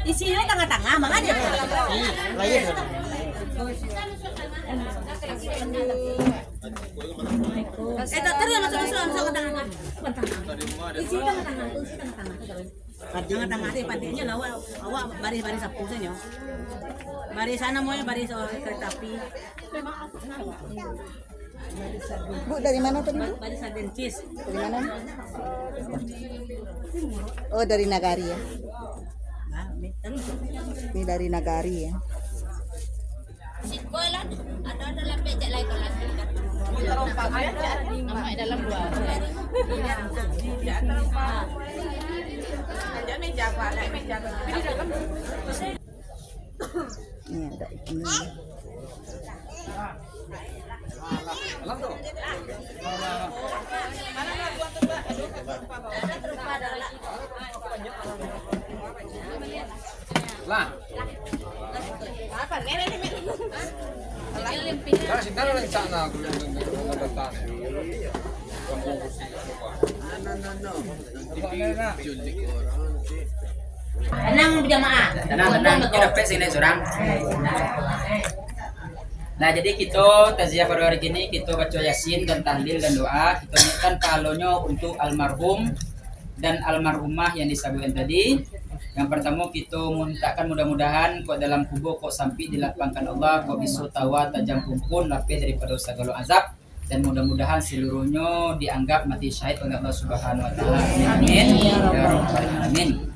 Isinya tengah-tengah, makanya. Lain. Terus masuk ke tengah. Isinya tengah-tengah, isi tengah-tengah. Tengah-tengah deh pantinya lah, awak baris-baris sapu saja. Baris sana mau baris kereta api. Bu, dari mana tadi, Bu? Baris Adencis. Dari mana? Oh, dari Nagari ya. Ini dari Nagari ya. Sekolah ada dalam becak lain kalau namanya dalam dua. Ini ada ini. Lah. Apa ini? Karena sintara lang sana nagtatana. Tenang berjamaah. Tenang, kita dapat sini seorang. Nah, jadi kita taziah pada hari ini kita baca Yasin dan tahlil dan doa. Kita niatkan pahalanya untuk almarhum dan almarhumah yang disebutkan tadi. Yang pertama kita mintakan mudah-mudahan kok dalam kubur kok sampai dilapangkan Allah, kok bisu tawa tajam kumpul lapis daripada segala azab, dan mudah-mudahan seluruhnya dianggap mati syahid oleh Allah Subhanahu wa taala. Amin. Ya rabbal alamin.